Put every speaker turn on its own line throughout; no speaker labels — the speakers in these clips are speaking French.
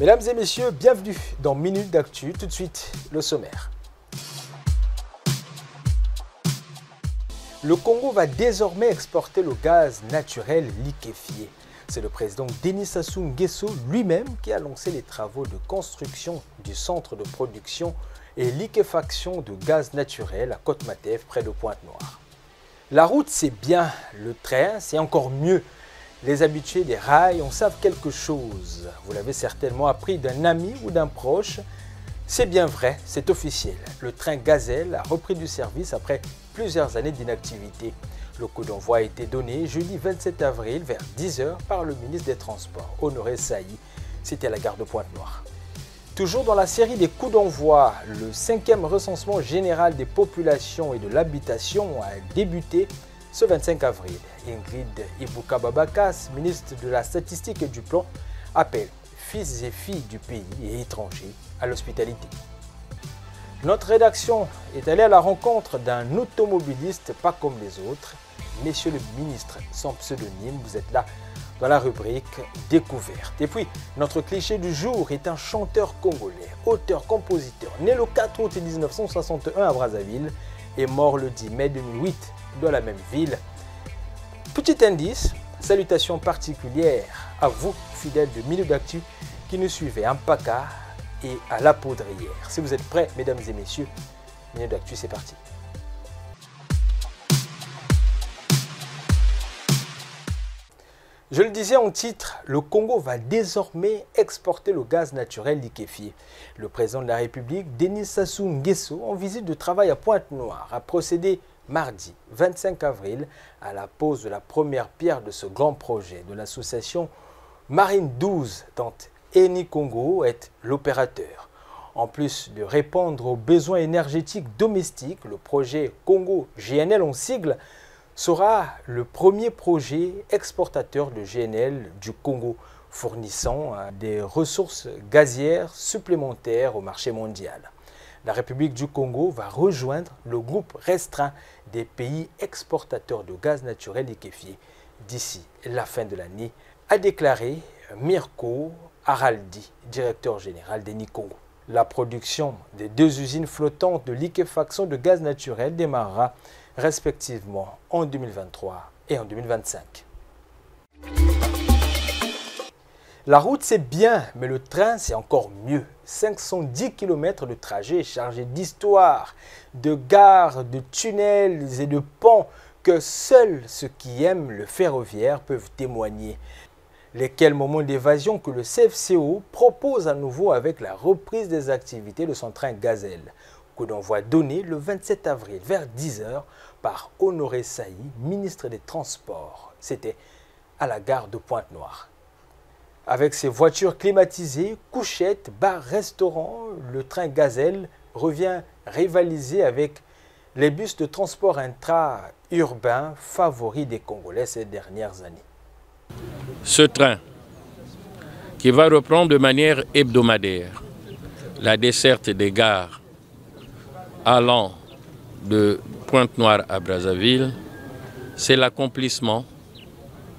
Mesdames et messieurs, bienvenue dans Minute d'Actu. Tout de suite, le sommaire. Le Congo va désormais exporter le gaz naturel liquéfié. C'est le président Denis Sassou Nguesso lui-même qui a lancé les travaux de construction du centre de production et liquéfaction de gaz naturel à Côte-Matève, près de Pointe-Noire. La route, c'est bien. Le train, c'est encore mieux. Les habitués des rails en savent quelque chose. Vous l'avez certainement appris d'un ami ou d'un proche. C'est bien vrai, c'est officiel. Le train Gazelle a repris du service après plusieurs années d'inactivité. Le coup d'envoi a été donné jeudi 27 avril vers 10 h par le ministre des Transports, Honoré Sailly. C'était à la gare de Pointe-Noire. Toujours dans la série des coups d'envoi, le 5e recensement général des populations et de l'habitation a débuté ce 25 avril. Ingrid Ibouka-Babakas, ministre de la Statistique et du Plan, appelle fils et filles du pays et étrangers à l'hospitalité. Notre rédaction est allée à la rencontre d'un automobiliste pas comme les autres. Messieurs le ministre, sans pseudonyme, vous êtes là dans la rubrique Découverte. Et puis, notre cliché du jour est un chanteur congolais, auteur-compositeur, né le 4 août 1961 à Brazzaville et mort le 10 mai 2008 dans la même ville. Petit indice, salutations particulières à vous, fidèles de Minute d'Actu, qui nous suivez à Mpaka et à La Poudrière. Si vous êtes prêts, mesdames et messieurs, Minute d'Actu, c'est parti. Je le disais en titre, le Congo va désormais exporter le gaz naturel liquéfié. Le président de la République, Denis Sassou Nguesso, en visite de travail à Pointe-Noire, a procédé mardi 25 avril à la pose de la première pierre de ce grand projet de l'association Marine 12, dont Eni Congo est l'opérateur. En plus de répondre aux besoins énergétiques domestiques, le projet Congo GNL en sigle sera le premier projet exportateur de GNL du Congo, fournissant des ressources gazières supplémentaires au marché mondial. La République du Congo va rejoindre le groupe restreint des pays exportateurs de gaz naturel liquéfié d'ici la fin de l'année, a déclaré Mirko Araldi, directeur général d'Eni Congo. La production des deux usines flottantes de liquéfaction de gaz naturel démarrera respectivement en 2023 et en 2025. La route, c'est bien, mais le train, c'est encore mieux. 510 km de trajet chargé d'histoire, de gares, de tunnels et de ponts que seuls ceux qui aiment le ferroviaire peuvent témoigner. Lesquels moments d'évasion que le CFCO propose à nouveau avec la reprise des activités de son train Gazelle. Coup d'envoi donné le 27 avril vers 10 h par Honoré Sailly, ministre des Transports. C'était à la gare de Pointe-Noire. Avec ses voitures climatisées, couchettes, bars, restaurants, le train Gazelle revient rivaliser avec les bus de transport intra-urbain favoris des Congolais ces dernières années.
Ce train, qui va reprendre de manière hebdomadaire la desserte des gares allant de Pointe-Noire à Brazzaville, c'est l'accomplissement,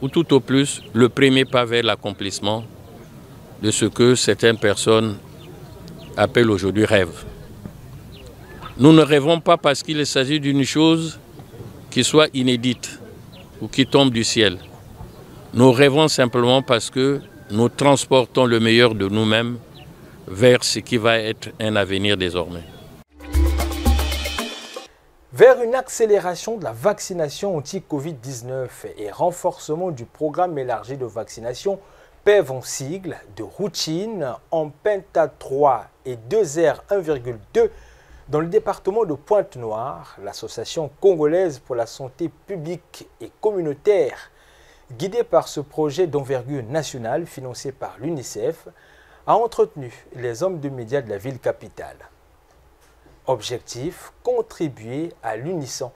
ou tout au plus le premier pas vers l'accomplissement de ce que certaines personnes appellent aujourd'hui rêve. Nous ne rêvons pas parce qu'il s'agit d'une chose qui soit inédite ou qui tombe du ciel. Nous rêvons simplement parce que nous transportons le meilleur de nous-mêmes vers ce qui va être un avenir désormais.
Vers une accélération de la vaccination anti-Covid-19 et renforcement du programme élargi de vaccination PEV en sigle de routine en Penta 3 et 2R 1,2 dans le département de Pointe-Noire, l'association congolaise pour la santé publique et communautaire, guidée par ce projet d'envergure nationale financé par l'UNICEF, a entretenu les hommes de médias de la ville capitale. Objectif, contribuer à l'unisson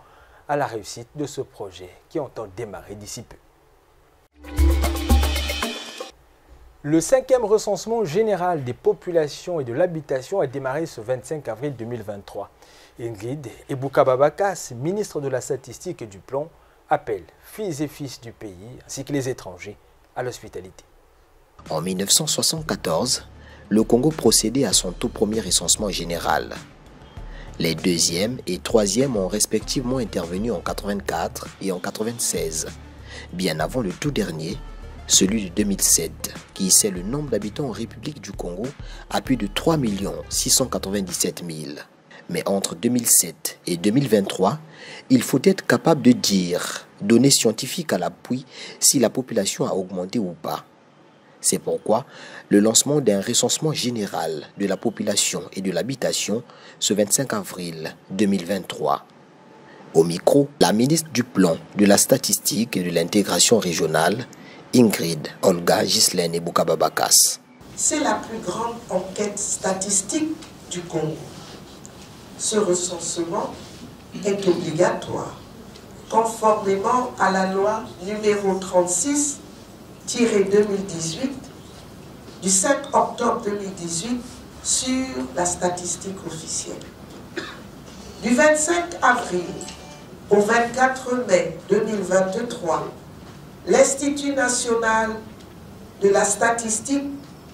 à la réussite de ce projet qui entend démarrer d'ici peu. Le 5e recensement général des populations et de l'habitation a démarré ce 25 avril 2023. Ingrid Ibouka-Babakas, ministre de la Statistique et du Plan, appelle filles et fils du pays ainsi que les étrangers à l'hospitalité.
En 1974, le Congo procédait à son tout premier recensement général. Les deuxième et troisième ont respectivement intervenu en 84 et en 96, bien avant le tout dernier, celui de 2007, qui hissait le nombre d'habitants en République du Congo à plus de 3 697 000. Mais entre 2007 et 2023, il faut être capable de dire, données scientifiques à l'appui, si la population a augmenté ou pas. C'est pourquoi le lancement d'un recensement général de la population et de l'habitation ce 25 avril 2023. Au micro, la ministre du Plan, de la Statistique et de l'Intégration régionale, Ingrid Olga Ghislaine Ebouka-Babakas.
C'est la plus grande enquête statistique du Congo. Ce recensement est obligatoire, conformément à la loi numéro 36-2018 du 5 octobre 2018 sur la statistique officielle. Du 25 avril au 24 mai 2023, l'Institut national de la statistique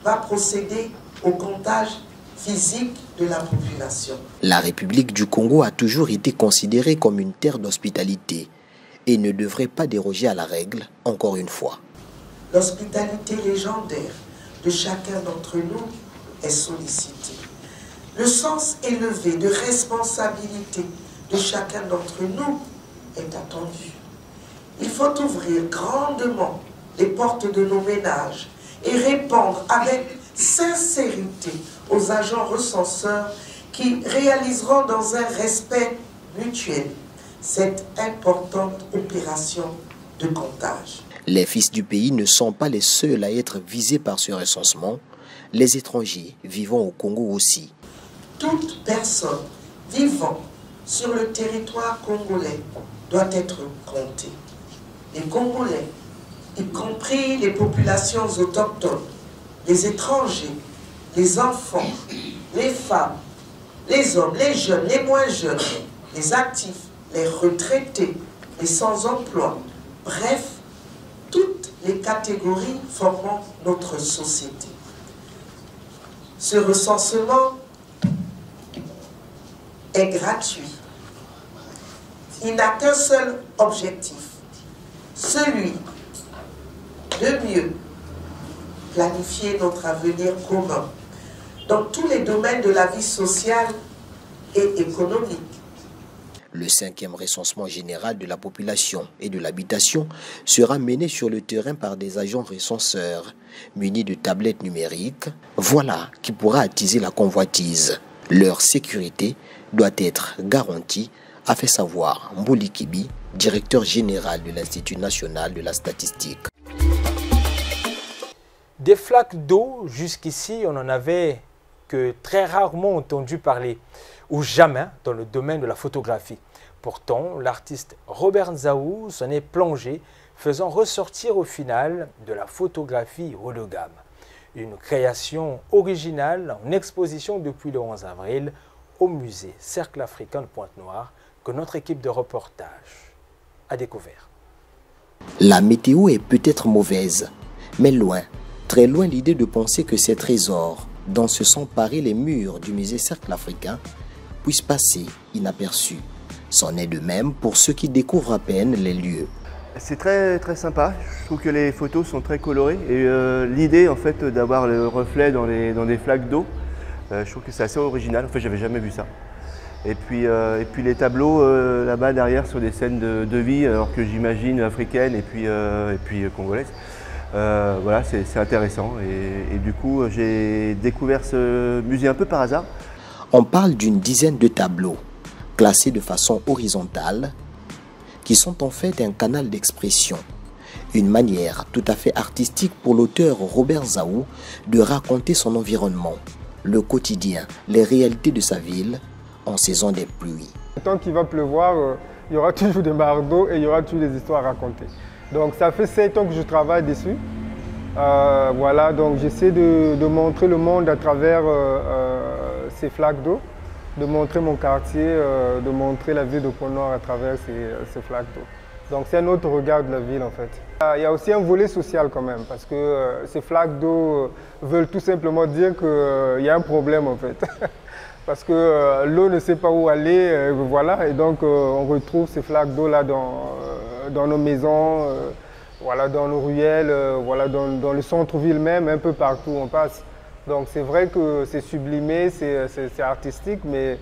va procéder au comptage physique de la population.
La République du Congo a toujours été considérée comme une terre d'hospitalité et ne devrait pas déroger à la règle, encore une fois.
L'hospitalité légendaire de chacun d'entre nous est sollicitée. Le sens élevé de responsabilité de chacun d'entre nous est attendu. Il faut ouvrir grandement les portes de nos ménages et répondre avec sincérité aux agents recenseurs qui réaliseront dans un respect mutuel cette importante opération de comptage.
Les fils du pays ne sont pas les seuls à être visés par ce recensement. Les étrangers vivant au Congo aussi.
Toute personne vivant sur le territoire congolais doit être comptée. Les Congolais, y compris les populations autochtones, les étrangers, les enfants, les femmes, les hommes, les jeunes, les moins jeunes, les actifs, les retraités, les sans-emploi, bref, toutes les catégories formant notre société. Ce recensement est gratuit. Il n'a qu'un seul objectif, celui de mieux planifier notre avenir commun dans tous les domaines de la vie sociale et économique.
Le 5e recensement général de la population et de l'habitation sera mené sur le terrain par des agents recenseurs munis de tablettes numériques. Voilà qui pourra attiser la convoitise. Leur sécurité doit être garantie, a fait savoir Mbouli Kibi, directeur général de l'Institut national de la statistique.
Des flaques d'eau, jusqu'ici, on n'en avait que très rarement entendu parler, ou jamais dans le domaine de la photographie. Pourtant, l'artiste Robert Nzaou s'en est plongé, faisant ressortir au final de la photographie haut de gamme. Une création originale en exposition depuis le 11 avril au musée Cercle africain de Pointe-Noire que notre équipe de reportage a découvert.
La météo est peut-être mauvaise, mais loin, très loin l'idée de penser que ces trésors dont se sont parés les murs du musée Cercle africain puissent passer inaperçus. C'en est de même pour ceux qui découvrent à peine les lieux.
C'est très sympa, je trouve que les photos sont très colorées et l'idée en fait d'avoir le reflet dans des flaques d'eau, je trouve que c'est assez original, en fait j'avais jamais vu ça. Et puis les tableaux là-bas derrière sur des scènes de vie, alors que j'imagine africaines et puis congolaises. Voilà, c'est intéressant et du coup j'ai découvert ce musée un peu par hasard.
On parle d'une dizaine de tableaux classés de façon horizontale qui sont en fait un canal d'expression, une manière tout à fait artistique pour l'auteur Robert Nzaou de raconter son environnement, le quotidien, les réalités de sa ville en saison des pluies.
Tant qu'il va pleuvoir, il y aura toujours des marées d'eau et il y aura toujours des histoires à raconter. Donc ça fait 7 ans que je travaille dessus. Voilà, donc j'essaie de montrer le monde à travers ces flaques d'eau, de montrer mon quartier, de montrer la ville de Pointe-Noire à travers ces flaques d'eau. Donc c'est un autre regard de la ville en fait. Il y a aussi un volet social quand même, parce que ces flaques d'eau veulent tout simplement dire qu'il y a un problème en fait. Parce que l'eau ne sait pas où aller, voilà, et donc on retrouve ces flaques d'eau là dans nos maisons, voilà, dans nos ruelles, voilà, dans le centre-ville même, un peu partout on passe. Donc c'est vrai que c'est sublimé, c'est artistique, mais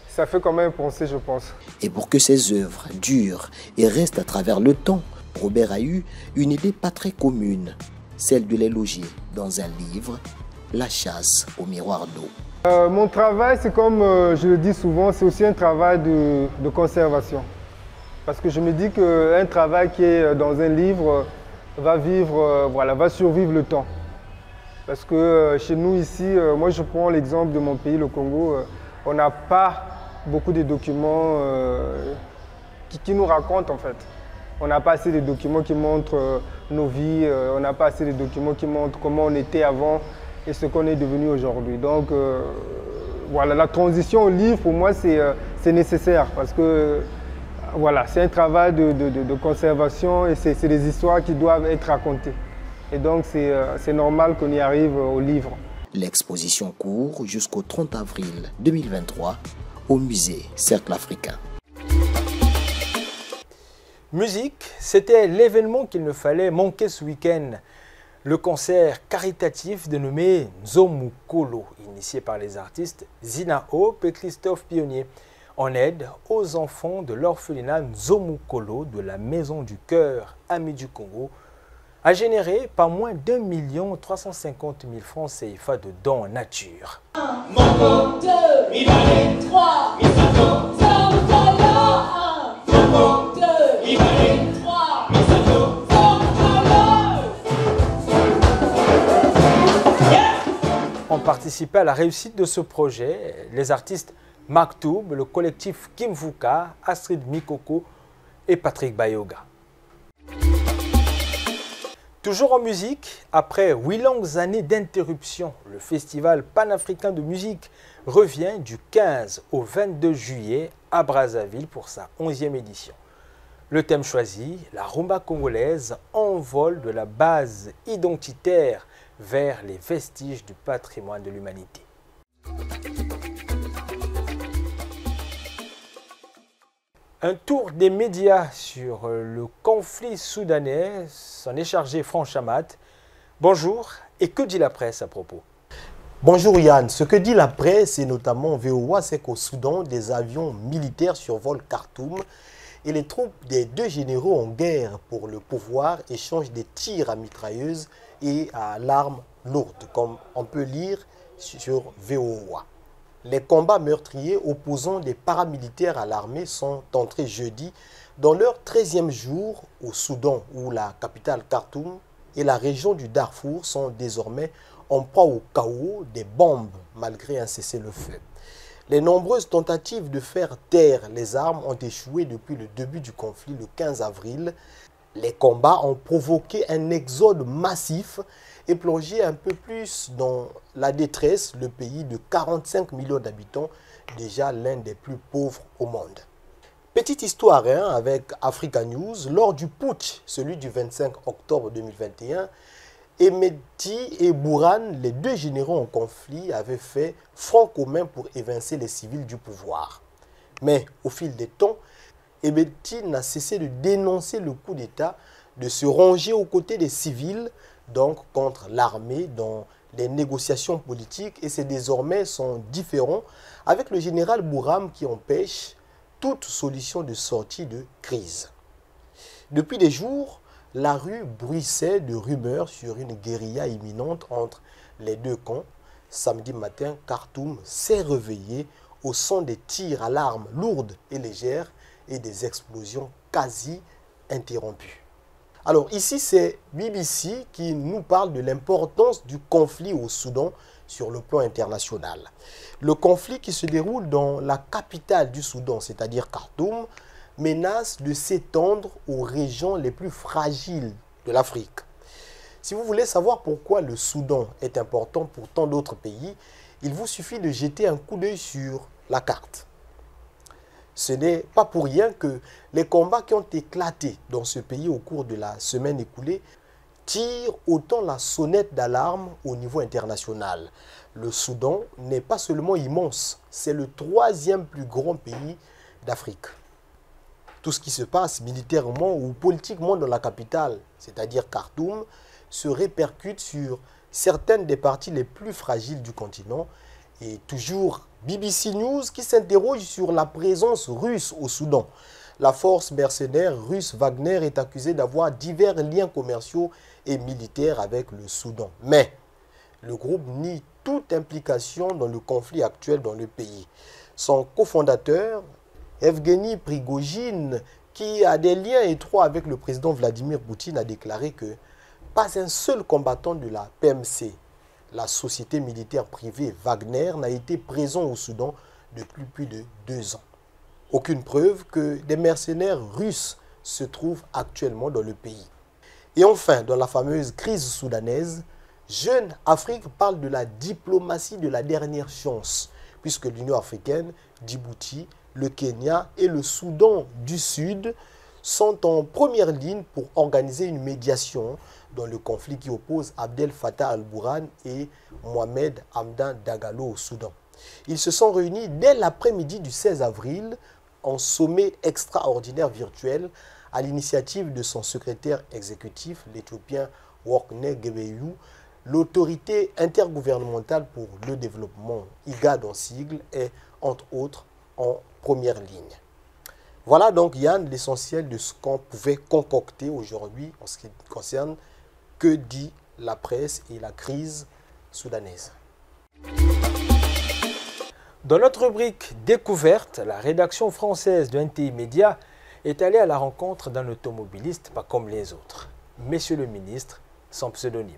ça fait quand même penser, je pense.
Et pour que ces œuvres durent et restent à travers le temps, Robert a eu une idée pas très commune, celle de les loger dans un livre, La chasse au miroir d'eau.
Mon travail, c'est comme je le dis souvent, c'est aussi un travail de conservation. Parce que je me dis qu'un travail qui est dans un livre va vivre, voilà, va survivre le temps. Parce que chez nous ici, moi je prends l'exemple de mon pays, le Congo, on n'a pas beaucoup de documents qui nous racontent en fait. On n'a pas assez de documents qui montrent nos vies, on n'a pas assez de documents qui montrent comment on était avant et ce qu'on est devenu aujourd'hui. Donc voilà, la transition au livre pour moi c'est nécessaire parce que voilà, c'est un travail de conservation et c'est des histoires qui doivent être racontées. Et donc c'est normal qu'on y arrive au livre.
L'exposition court jusqu'au 30 avril 2023 au musée Cercle Africain.
Musique, c'était l'événement qu'il ne fallait manquer ce week-end. Le concert caritatif dénommé Nzomukolo, initié par les artistes Zina Hope et Christophe Pionnier, en aide aux enfants de l'orphelinat Nzomukolo de la Maison du Cœur Amis du Congo, a généré pas moins d'1 350 000 francs CFA de dons en nature.
1, 2, 3, 1,
Ont participé à la réussite de ce projet les artistes Maktoub, le collectif Kimvuka, Astrid Mikoko et Patrick Bayoga. Toujours en musique, après 8 longues années d'interruption, le Festival panafricain de musique revient du 15 au 22 juillet à Brazzaville pour sa 11e édition. Le thème choisi, la rumba congolaise, envol de la base identitaire vers les vestiges du patrimoine de l'humanité. Un tour des médias sur le conflit soudanais, s'en est chargé Franck Chamat. Bonjour, et que dit la presse à propos?
Bonjour Yann, ce que dit la presse et notamment VOA, c'est qu'au Soudan, des avions militaires survolent Khartoum et les troupes des deux généraux en guerre pour le pouvoir échangent des tirs à mitrailleuses et à l'arme lourde, comme on peut lire sur VOA. Les combats meurtriers opposant des paramilitaires à l'armée sont entrés jeudi dans leur 13e jour au Soudan, où la capitale Khartoum et la région du Darfour sont désormais en proie au chaos des bombes malgré un cessez-le-feu. Les nombreuses tentatives de faire taire les armes ont échoué depuis le début du conflit le 15 avril. Les combats ont provoqué un exode massif et plongé un peu plus dans la détresse le pays de 45 millions d'habitants, déjà l'un des plus pauvres au monde. Petite histoire avec Africa News, lors du putsch, celui du 25 octobre 2021, Emeti et Bourhan, les deux généraux en conflit, avaient fait front commun pour évincer les civils du pouvoir. Mais au fil des temps, Emeti n'a cessé de dénoncer le coup d'État, de se ranger aux côtés des civils, donc contre l'armée dans les négociations politiques, et c'est désormais son différend avec le général Bourhan qui empêche toute solution de sortie de crise. Depuis des jours, la rue bruissait de rumeurs sur une guérilla imminente entre les deux camps. Samedi matin, Khartoum s'est réveillé au son des tirs à l'arme lourde et légère et des explosions quasi interrompues. Alors ici, c'est BBC qui nous parle de l'importance du conflit au Soudan sur le plan international. Le conflit qui se déroule dans la capitale du Soudan, c'est-à-dire Khartoum, menace de s'étendre aux régions les plus fragiles de l'Afrique. Si vous voulez savoir pourquoi le Soudan est important pour tant d'autres pays, il vous suffit de jeter un coup d'œil sur la carte. Ce n'est pas pour rien que les combats qui ont éclaté dans ce pays au cours de la semaine écoulée tirent autant la sonnette d'alarme au niveau international. Le Soudan n'est pas seulement immense, c'est le 3e plus grand pays d'Afrique. Tout ce qui se passe militairement ou politiquement dans la capitale, c'est-à-dire Khartoum, se répercute sur certaines des parties les plus fragiles du continent. Et toujours BBC News qui s'interroge sur la présence russe au Soudan. La force mercenaire russe Wagner est accusée d'avoir divers liens commerciaux et militaires avec le Soudan. Mais le groupe nie toute implication dans le conflit actuel dans le pays. Son cofondateur, Evgeny Prigojine, qui a des liens étroits avec le président Vladimir Poutine, a déclaré que pas un seul combattant de la PMC, la société militaire privée Wagner, n'a été présent au Soudan depuis plus de 2 ans. Aucune preuve que des mercenaires russes se trouvent actuellement dans le pays. Et enfin, dans la fameuse crise soudanaise, Jeune Afrique parle de la diplomatie de la dernière chance, puisque l'Union africaine, Djibouti, le Kenya et le Soudan du Sud sont en première ligne pour organiser une médiation dans le conflit qui oppose Abdel Fattah al-Burhan et Mohamed Hamdan Dagalo au Soudan. Ils se sont réunis dès l'après-midi du 16 avril en sommet extraordinaire virtuel à l'initiative de son secrétaire exécutif, l'Éthiopien Workneh Gebeyu. L'autorité intergouvernementale pour le développement, IGAD en sigle, est entre autres en première ligne. Voilà donc Yann l'essentiel de ce qu'on pouvait concocter aujourd'hui en ce qui concerne que dit la presse et la crise soudanaise.
Dans notre rubrique Découverte, la rédaction française de NTI Média est allée à la rencontre d'un automobiliste pas comme les autres. Monsieur le ministre, sans pseudonyme.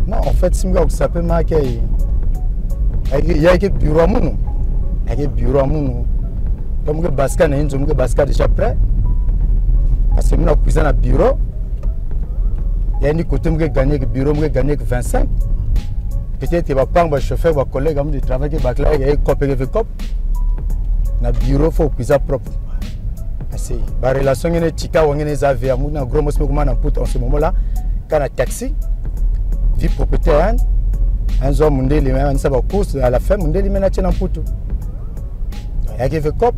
Non, en fait, si je s'appelle Makei, il y a un bureau à mon il y a un bureau à mon comme que basket n'a une basket déjà prêt parce que nous avons pris un bureau il y a un côté que gagner que bureau que gagner que 25 peut-être il va prendre un chauffeur un collègue de travail qui va là il y a cop et cop na bureau faut pris propre parce que la relation est tika ou est avec nous na gros monsieur comment na put en ce moment là quand la taxi vie propriétaire un homme mondial il mène ça va course à la fin mondial il mène à tient put il y a des cop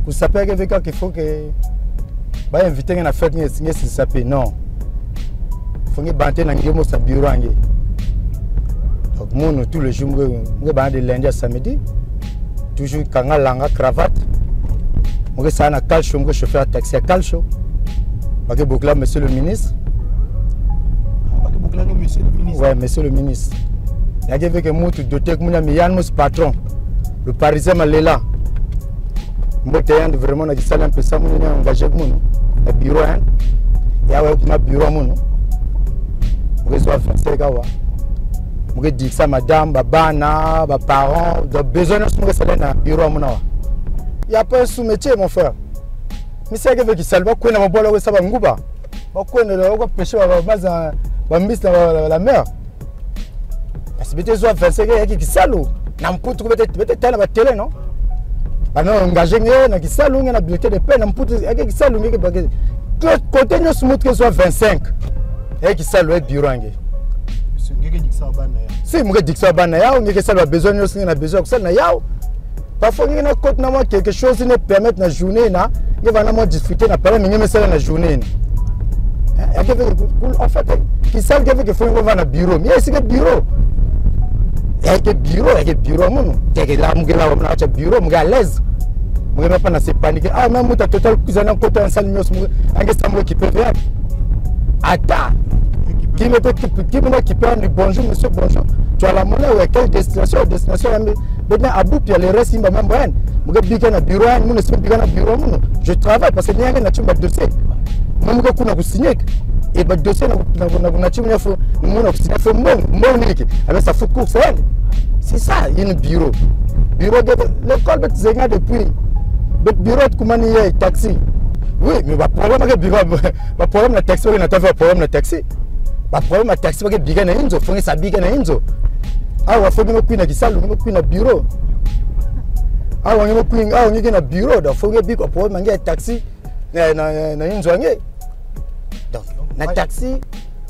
vous savez qu'il faut que bah inviter à faire une signer si ça peut non faut que banter dans le sa bureau angi donc mon tous les jours me ba de lundi à samedi toujours kanga langa cravate moi ça na calcio moi chauffeur taxi à calcio parce que beaucoup là monsieur le ministre ouais monsieur le ministre il y a que moi tout doté que moi mi yann patron le parisien malela moi vraiment na kisala un peu ça moi engagé mon le bureau hein il y a un bureau mon moi soit français kawa moi dis ça madame babana ba parents de besoin de moi ça na bureau mon il y a pas un sous-métier mon frère mais c'est que qui salva quoi na bola ko ça ba nguba ba ko na ko pêcher ba baza ba mbisa la mer parce que soit français qui salo na mputu peut-être tala ba télé non bah non engagé na qui salo na bulletin de paie na mputu qui salo ngi ba côté nous smooth que soit 25 et qui salo et bureau ngi si moi dis ça bana ya ngi que ça besoin nous na besoin que ça na ya parfois ngi na côté na moi quelque chose ne permettre na journée na ngi va na moi discuter na parler ngi me ça na journée en fait qui savent que faut qu'on va na bureau mais c'est que bureau et bureau mon et là mugela on a bureau muga à l'aise muga pas na se paniquer ah même muta total kuzana côté en salle mios muga ange sambo qui peut faire ata qui me peut bonjour monsieur bonjour tu as la monnaie ou quelle destination maintenant à bout puis le reste il m'a même rien muga bika na bureau mon esprit bika na bureau mon je travaille parce que n'y a rien na chumba dossier muga kuna kusigner Et le dossier, c'est ça, il y a un bureau. Bureau de l'école de Zenga depuis. Le bureau de Koumani taxi. Oui, mais le problème est que le problème de taxi, on a fait un problème de taxi. Le problème de taxi, c'est que biga na inzo, faut que ça biga na inzo. Ah, on faut que nous puissions ça, nous puissions bureau. Ah, on puissions un bureau, donc faut que biga problème de taxi na inzo. Donc, na taxi,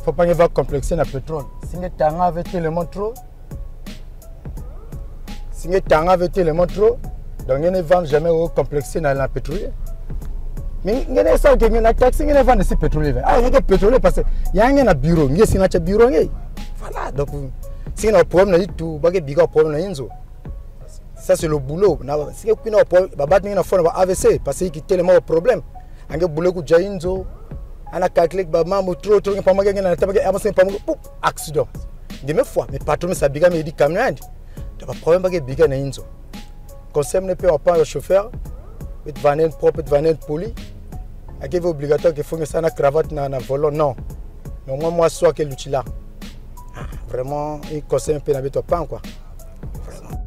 faut pas avoir complexé na pétrole. Si on est avec tellement trop. Si on est avec tellement trop, donc on ne vend jamais au complexé dans la pétrolier. Mais on a ça que na taxi on ne vend pas pétrolier. Ah, on a pétrolier parce que y a un bureau, il y a un bureau. Voilà, donc si on a un problème là tout, bah que biga problème là inzo. Ça c'est le boulot. Si on a un problème, bah battre une fois AVC parce qu'il y a tellement de problèmes. On a boulot que j'ai inzo, on a calculé que bah maman trop pas mal gagner na tabac avancer pas mal accident. De même fois, mais patron ça biga me dit camion. Le problème est que biga na inzo. Conseil ne peut pas le chauffeur, peut vanner propre, peut vanner poli. Est-ce obligatoire qu'il faut que ça na cravate na volant non. Non moi soit que l'outil là. Vraiment, il conseille un peu n'habite pas quoi. Vraiment.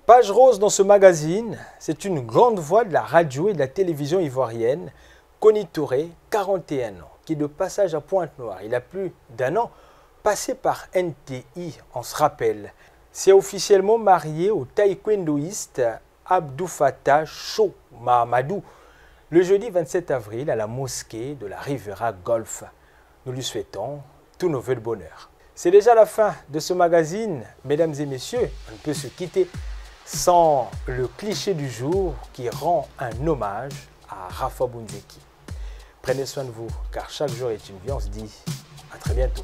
Page rose dans ce magazine, c'est une grande voix de la radio et de la télévision ivoirienne, Koni Touré, 41 ans, qui de passage à Pointe-Noire, il a plus d'un an, passé par NTI, on se rappelle. C'est officiellement marié au taekwondoïste Abdou Fattah Chou Mahamadou, le jeudi 27 avril à la mosquée de la Rivera Golf. Nous lui souhaitons tous nos vœux de bonheur. C'est déjà la fin de ce magazine, mesdames et messieurs, on ne peut se quitter sans le cliché du jour qui rend un hommage à Rafa Bounzeki. Prenez soin de vous, car chaque jour est une vie. On se dit à très bientôt.